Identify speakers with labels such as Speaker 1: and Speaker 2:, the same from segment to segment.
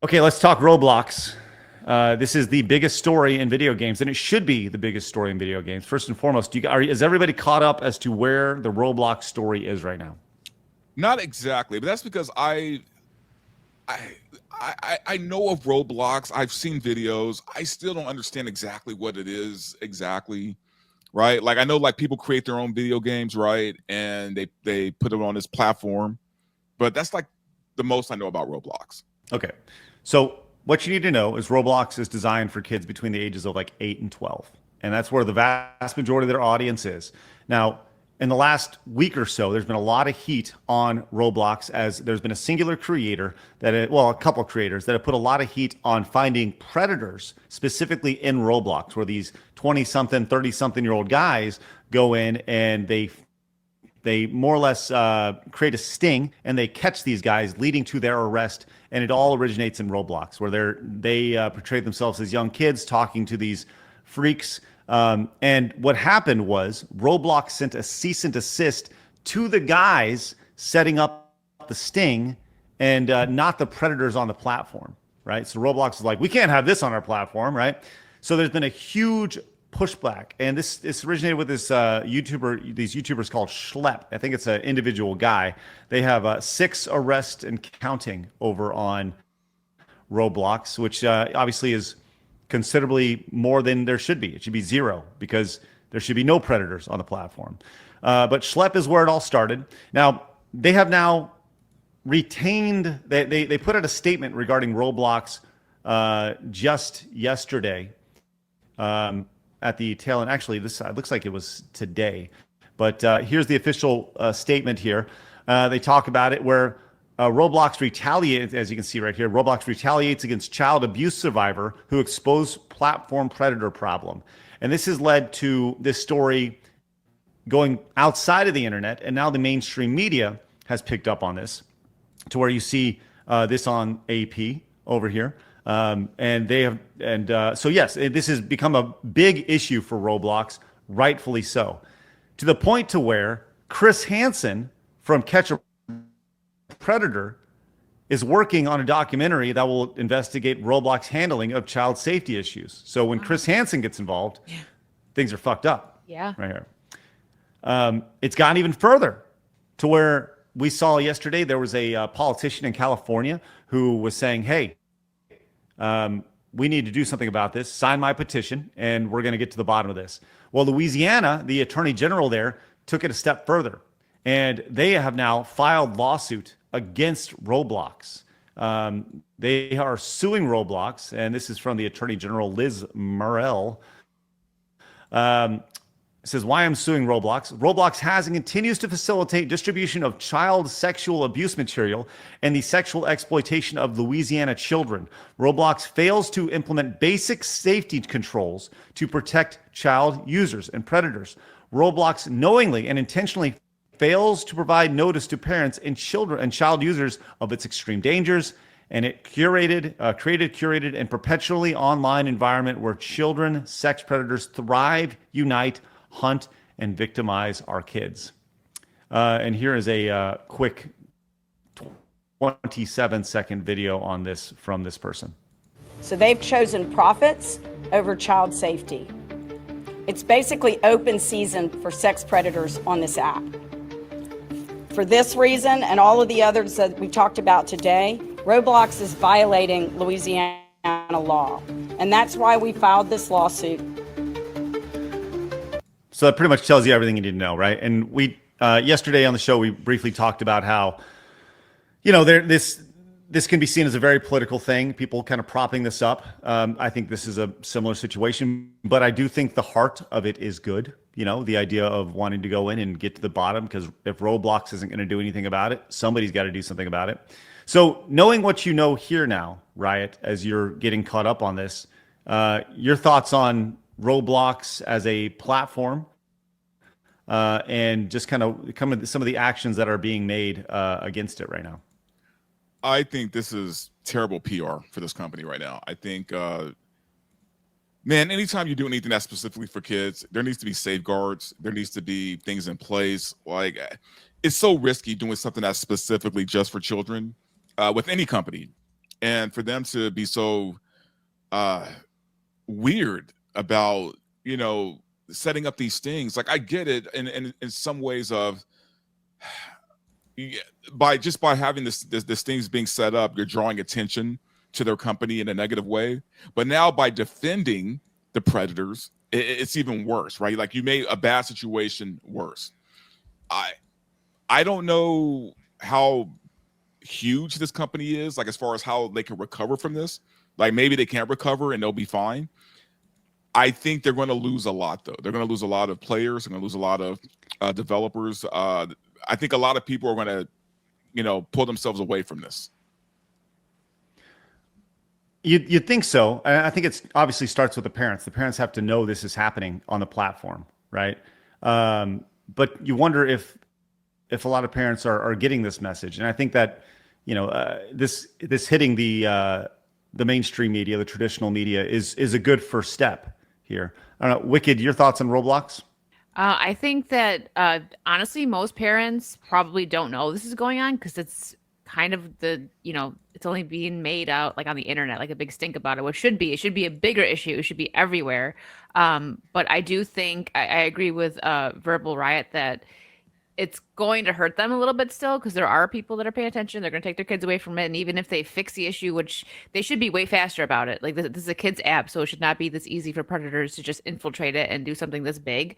Speaker 1: Okay, let's talk Roblox. This is the biggest story in video games, and it should be the biggest story in video games. First and foremost, is everybody caught up as to where the Roblox story is right now?
Speaker 2: Not exactly, but that's because I I know of Roblox. I've seen videos. I still don't understand exactly what it is exactly, right? Like I know like people create their own video games, right? And they put it on this platform, but that's like the most I know about Roblox.
Speaker 1: Okay, so what you need to know is Roblox is designed for kids between the ages of like 8 and 12, and that's where the vast majority of their audience is. Now, in the last week or so, there's been a lot of heat on Roblox as there's been a singular creator well, a couple creators that have put a lot of heat on finding predators specifically in Roblox, where these 20 something, 30 something year old guys go in and they more or less create a sting and they catch these guys, leading to their arrest. And it all originates in Roblox, where they portray themselves as young kids talking to these freaks. And what happened was Roblox sent a cease and desist to the guys setting up the sting, and not the predators on the platform, right? So Roblox is like, we can't have this on our platform, right? So there's been a huge pushback, and this originated with these YouTubers called Schlep. I think it's an individual guy. They have 6 arrests and counting over on Roblox, which obviously is considerably more than there should be. It should be 0 because there should be no predators on the platform. But Schlep is where it all started. Now they have now retained. They put out a statement regarding Roblox just yesterday. At the tail end. Actually, this looks like it was today. But here's the official statement here. They talk about it where Roblox retaliates, as you can see right here, Roblox retaliates against child abuse survivor who exposed platform predator problem. And this has led to this story going outside of the internet, and now the mainstream media has picked up on this to where you see this on AP over here. And they have, and so yes, this has become a big issue for Roblox, rightfully so, to the point to where Chris Hansen from Catch a Predator is working on a documentary that will investigate Roblox handling of child safety issues. So when Chris Hansen gets involved, things are fucked up.
Speaker 3: Yeah.
Speaker 1: Right here. It's gone even further to where we saw yesterday there was a politician in California who was saying, hey, we need to do something about this. Sign my petition, and we're going to get to the bottom of this. Well, Louisiana, the attorney general there, took it a step further, and they have now filed lawsuit against Roblox. They are suing Roblox, and this is from the attorney general, Liz Murrell. It says, why I'm suing Roblox. Roblox has and continues to facilitate distribution of child sexual abuse material and the sexual exploitation of Louisiana children. Roblox fails to implement basic safety controls to protect child users and predators. Roblox knowingly and intentionally fails to provide notice to parents and children and child users of its extreme dangers. And it created, and perpetually online environment where children, sex predators thrive, unite, hunt, and victimize our kids. And here is a quick 27-second video on this from this person.
Speaker 4: So they've chosen profits over child safety. It's basically open season for sex predators on this app. For this reason and all of the others that we talked about today, Roblox is violating Louisiana law. And that's why we filed this lawsuit.
Speaker 1: So that pretty much tells you everything you need to know, right? And we yesterday on the show, we briefly talked about how, this can be seen as a very political thing, people kind of propping this up. I think this is a similar situation, but I do think the heart of it is good. The idea of wanting to go in and get to the bottom, because if Roblox isn't going to do anything about it, somebody's got to do something about it. So knowing what you know here now, Riot, as you're getting caught up on this, your thoughts on Roblox as a platform, and just kind of some of the actions that are being made against it right now.
Speaker 2: I think this is terrible PR for this company right now. I think, man, anytime you do anything that's specifically for kids, there needs to be safeguards. There needs to be things in place. Like, it's so risky doing something that's specifically just for children with any company. and for them to be so weird about, you know, setting up these things. Like, I get it in some ways of by having this things being set up, you're drawing attention to their company in a negative way. But now by defending the predators, it's even worse, right? Like, you made a bad situation worse. I don't know how huge this company is, like, as far as how they can recover from this. Like, maybe they can't recover and they'll be fine. I think they're going to lose a lot, though. They're going to lose a lot of players. They're going to lose a lot of developers. I think a lot of people are going to, you know, pull themselves away from this.
Speaker 1: You'd think so. I think it's obviously starts with the parents. The parents have to know this is happening on the platform, right? But you wonder if a lot of parents are getting this message. And I think that, you know, this hitting the mainstream media, the traditional media, is a good first step here. I don't know, Wicked, your thoughts on Roblox?
Speaker 3: I think that honestly, most parents probably don't know this is going on because it's kind of it's only being made out like on the internet, like a big stink about it. What should be, it should be a bigger issue. It should be everywhere. But I do think I agree with Verbal Riot that it's going to hurt them a little bit still, because there are people that are paying attention. They're going to take their kids away from it. And even if they fix the issue, which they should be way faster about it. Like, this is a kid's app, so it should not be this easy for predators to just infiltrate it and do something this big.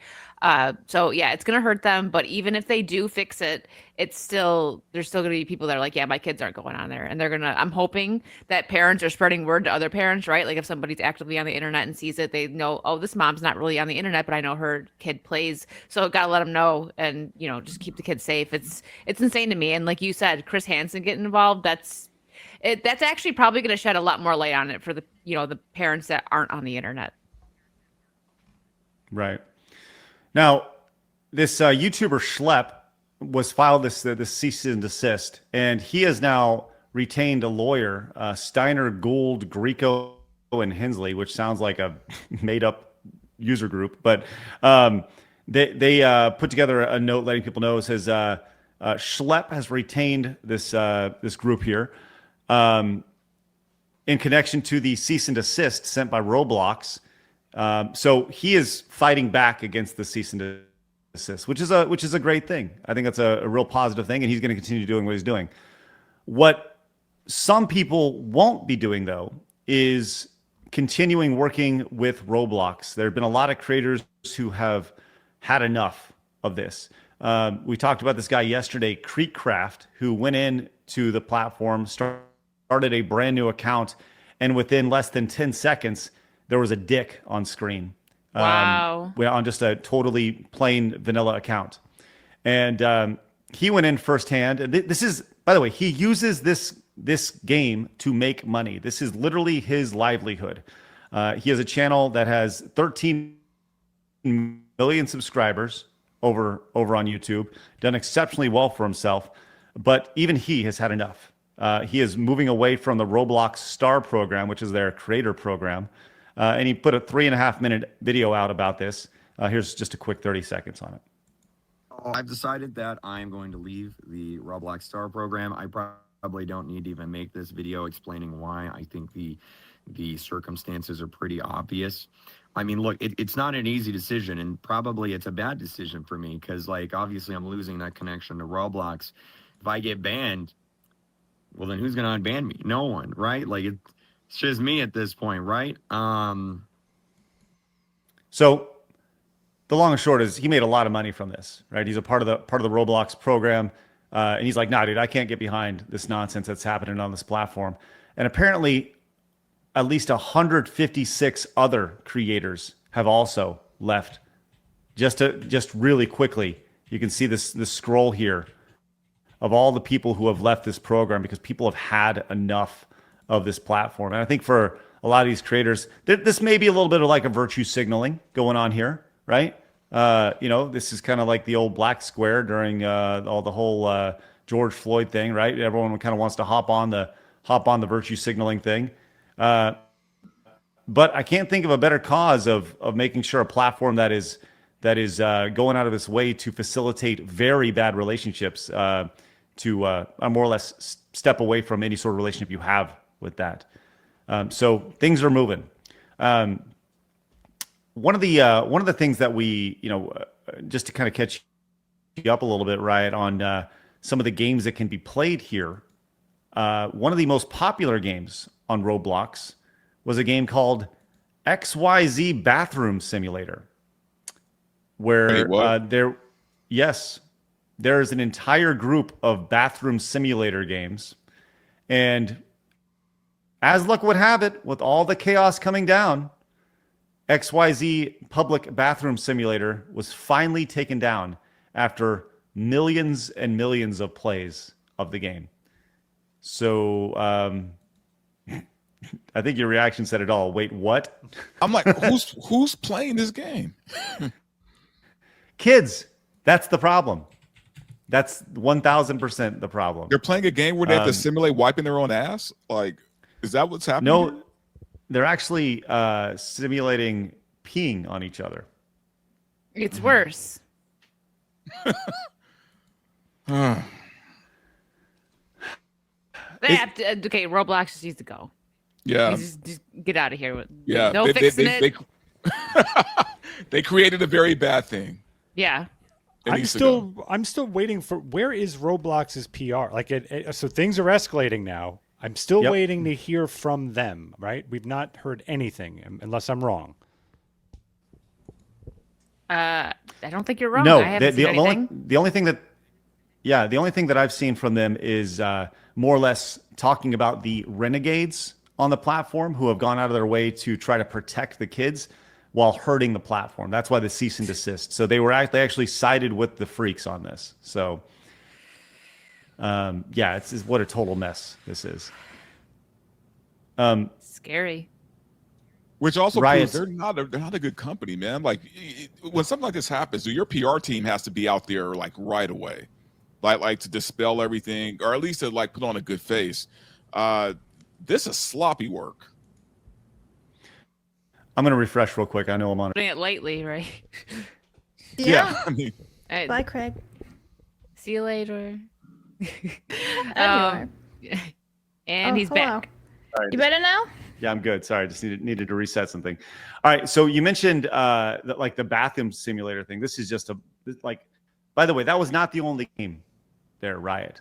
Speaker 3: So yeah, it's going to hurt them. But even if they do fix it, there's still going to be people that are like, yeah, my kids aren't going on there. And I'm hoping that parents are spreading word to other parents, right? Like, if somebody's actively on the internet and sees it, they know, oh, this mom's not really on the internet, but I know her kid plays. So got to let them know and, you know, just keep the kids safe. It's insane to me. And like you said, Chris Hansen getting involved, that's actually probably going to shed a lot more light on it for the parents that aren't on the internet.
Speaker 1: Right. Now, this YouTuber Schlep was filed this cease and desist, and he has now retained a lawyer, Steiner, Gould, Grieco, and Hensley, which sounds like a made-up user group, but they put together a note letting people know. It says Schlep has retained this group here in connection to the cease and desist sent by Roblox. So he is fighting back against the cease and desist, which is a great thing. I think that's a real positive thing, and he's going to continue doing what he's doing. What some people won't be doing, though, is continuing working with Roblox. There have been a lot of creators who have had enough of this. We talked about this guy yesterday, Creekcraft, who went in to the platform, started a brand new account, and within less than 10 seconds, there was a dick on screen.
Speaker 3: Wow.
Speaker 1: On just a totally plain vanilla account. And he went in firsthand. And this is, by the way, he uses this game to make money. This is literally his livelihood. He has a channel that has 13 million subscribers over on YouTube, done exceptionally well for himself, but even he has had enough. He is moving away from the Roblox Star program, which is their creator program, and he put a 3.5-minute video out about this. Here's just a quick 30 seconds on it.
Speaker 5: I've decided that I'm going to leave the Roblox Star program. I probably don't need to even make this video explaining why. I think the circumstances are pretty obvious. I mean, look, it's not an easy decision, and probably it's a bad decision for me because, like, obviously I'm losing that connection to Roblox. If I get banned, well, then who's going to unban me? No one, right? Like, it's just me at this point, right?
Speaker 1: So the long and short is he made a lot of money from this, right? He's a part of the Roblox program, and he's like, nah, dude, I can't get behind this nonsense that's happening on this platform. And apparently, at least 156 other creators have also left. Just really quickly, you can see this scroll here of all the people who have left this program because people have had enough of this platform. And I think for a lot of these creators, this may be a little bit of like a virtue signaling going on here, right? This is kind of like the old black square during the whole George Floyd thing, right? Everyone kind of wants to hop on the virtue signaling thing. But I can't think of a better cause of making sure a platform that is going out of its way to facilitate very bad relationships to more or less step away from any sort of relationship you have with that. So things are moving. One of the things that we, just to kind of catch you up a little bit, right, on some of the games that can be played here. One of the most popular games on Roblox was a game called XYZ Bathroom Simulator, where
Speaker 2: Wait, what?
Speaker 1: there's an entire group of bathroom simulator games, and as luck would have it, with all the chaos coming down, XYZ Public Bathroom Simulator was finally taken down after millions and millions of plays of the game. So I think your reaction said it all. Wait, what?
Speaker 2: I'm like, who's playing this game?
Speaker 1: Kids, that's the problem. That's 1,000% the problem.
Speaker 2: They're playing a game where they have to simulate wiping their own ass? Like, is that what's happening?
Speaker 1: No,
Speaker 2: here?
Speaker 1: they're actually simulating peeing on each other.
Speaker 3: It's worse. Okay, Roblox just needs to go.
Speaker 2: Yeah.
Speaker 3: Just get out of here.
Speaker 2: Yeah.
Speaker 3: No fixing it.
Speaker 2: They created a very bad thing.
Speaker 3: Yeah.
Speaker 6: I'm still waiting for, where is Roblox's PR? Like, so things are escalating now. I'm still waiting to hear from them, right? We've not heard anything, unless I'm wrong.
Speaker 3: I don't think you're wrong.
Speaker 1: No,
Speaker 3: I haven't seen anything.
Speaker 1: the only thing that I've seen from them is more or less talking about the renegades on the platform who have gone out of their way to try to protect the kids while hurting the platform. That's why the cease and desist. So they actually sided with the freaks on this. So it's what a total mess this is.
Speaker 3: Scary.
Speaker 2: Which also
Speaker 1: Riots.
Speaker 2: proves they're not a good company, man. Like, when something like this happens, your PR team has to be out there like right away, like to dispel everything, or at least to like put on a good face. This is sloppy work.
Speaker 1: I'm gonna refresh real quick. I know I'm on it.
Speaker 3: Doing it lightly, right?
Speaker 2: Yeah. I mean,
Speaker 7: Bye, Craig.
Speaker 3: See you later.
Speaker 7: Anyway.
Speaker 3: And he's
Speaker 7: hello.
Speaker 3: back.
Speaker 7: You better now?
Speaker 1: Yeah, I'm good. Sorry, I just needed to reset something. All right, so you mentioned the bathroom simulator thing. This is just by the way, that was not the only game there, Riot.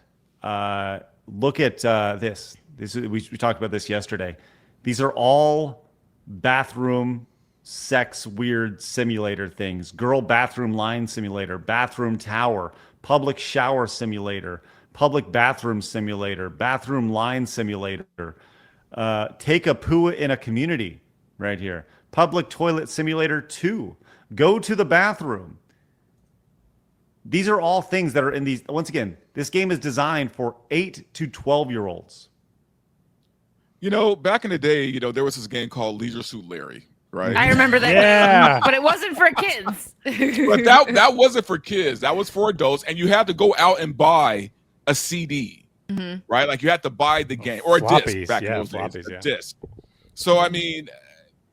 Speaker 1: Look at this. We talked about this yesterday. These are all bathroom sex weird simulator things. Girl bathroom line simulator, bathroom tower, public shower simulator, public bathroom simulator, bathroom line simulator. Take a poo in a community right here. Public toilet simulator 2. Go to the bathroom. These are all things that are in these. Once again, this game is designed for 8 to 12-year-olds.
Speaker 2: Back in the day, there was this game called Leisure Suit Larry, right?
Speaker 3: I remember that.
Speaker 6: Yeah.
Speaker 3: But it wasn't for kids.
Speaker 2: But that wasn't for kids. That was for adults, and you had to go out and buy a CD.
Speaker 3: Mm-hmm.
Speaker 2: Right? Like you had to buy the game or a disc back in those days. A disc. So I mean,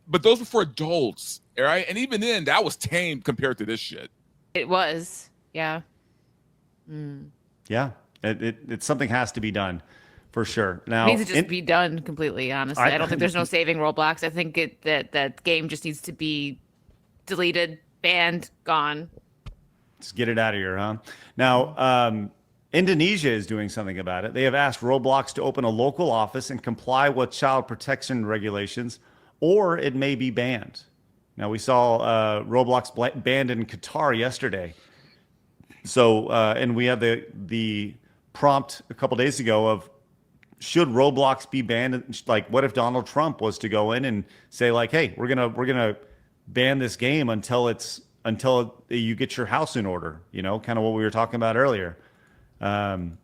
Speaker 2: but those were for adults, right? And even then, that was tame compared to this shit.
Speaker 3: It was, yeah.
Speaker 1: Yeah, it's something has to be done for sure. Now
Speaker 3: It needs to just be done completely. Honestly, I don't think there's no saving Roblox. I think that game just needs to be deleted, banned, gone.
Speaker 1: Just get it out of here, huh? Now, Indonesia is doing something about it. They have asked Roblox to open a local office and comply with child protection regulations, or it may be banned. Now, we saw Roblox banned in Qatar yesterday. So, and we had the prompt a couple days ago of, should Roblox be banned? Like, what if Donald Trump was to go in and say, like, hey, we're gonna ban this game until you get your house in order? Kind of what we were talking about earlier. I'm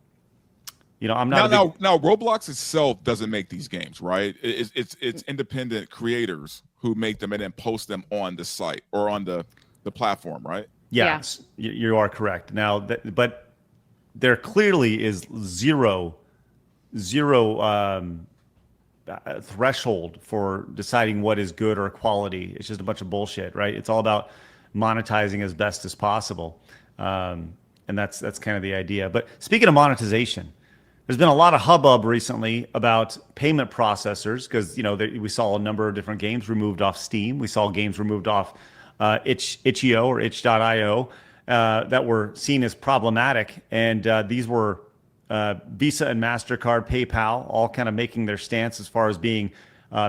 Speaker 1: not
Speaker 2: now Roblox itself doesn't make these games, right? It's independent creators who make them and then post them on the site or on the platform, right?
Speaker 1: Yes, you are correct. Now, but there clearly is zero threshold for deciding what is good or quality. It's just a bunch of bullshit, right? It's all about monetizing as best as possible. And that's kind of the idea. But speaking of monetization, There's been a lot of hubbub recently about payment processors because we saw a number of different games removed off Steam. We saw games removed off itch.io or itch.io that were seen as problematic, and these were Visa and MasterCard, PayPal, all kind of making their stance as far as being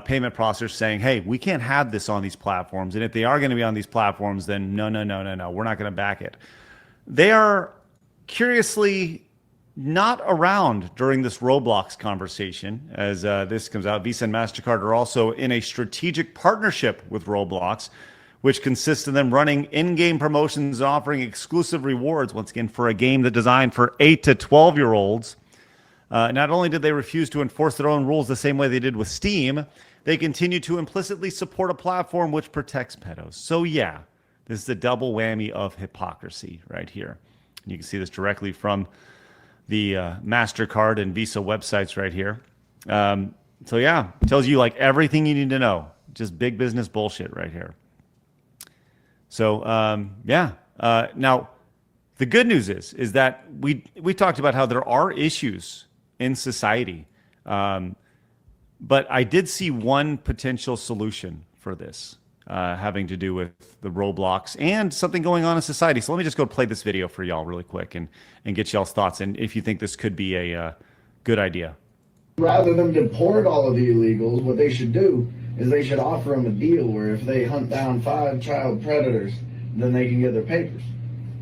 Speaker 1: payment processors saying, hey, we can't have this on these platforms, and if they are going to be on these platforms, then no, we're not going to back it. They are curiously not around during this Roblox conversation as this comes out. Visa and MasterCard are also in a strategic partnership with Roblox, which consists of them running in-game promotions and offering exclusive rewards, once again, for a game that's designed for 8 to 12-year-olds. Not only did they refuse to enforce their own rules the same way they did with Steam, they continue to implicitly support a platform which protects pedos. So yeah, this is a double whammy of hypocrisy right here. You can see this directly from the MasterCard and Visa websites right here. So yeah, it tells you like everything you need to know. Just big business bullshit right here. So now the good news is that we talked about how there are issues in society, but I did see one potential solution for this having to do with the Roblox and something going on in society. So let me just go play this video for y'all really quick and get y'all's thoughts and if you think this could be a good idea.
Speaker 8: Rather than deport all of the illegals, what they should do is they should offer them a deal where if they hunt down 5 child predators, then they can get their papers,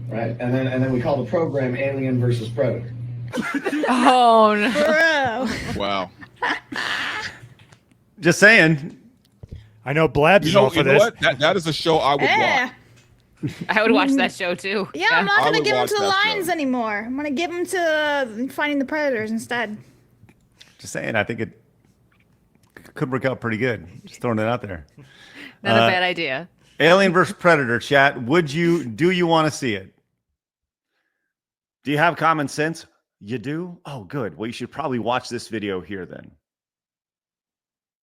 Speaker 8: right? And then we call the program Alien versus Predator.
Speaker 3: Oh no!
Speaker 7: Bro.
Speaker 2: Wow.
Speaker 1: Just saying.
Speaker 6: I know Blabs is all for
Speaker 2: You know
Speaker 6: this.
Speaker 2: what? That is a show I would
Speaker 7: Yeah.
Speaker 2: watch.
Speaker 3: I would watch that show too.
Speaker 7: Yeah, I'm not
Speaker 2: I
Speaker 7: gonna
Speaker 2: would
Speaker 7: give them
Speaker 2: watch
Speaker 7: to the
Speaker 2: that
Speaker 7: lions
Speaker 2: show.
Speaker 7: anymore. I'm gonna give them to finding the predators instead.
Speaker 1: Just saying, I think it could work out pretty good. Just throwing it out there.
Speaker 3: Not a bad idea.
Speaker 1: Alien versus Predator, chat. Do you want to see it? Do you have common sense? You do? Oh, good. Well, you should probably watch this video here then.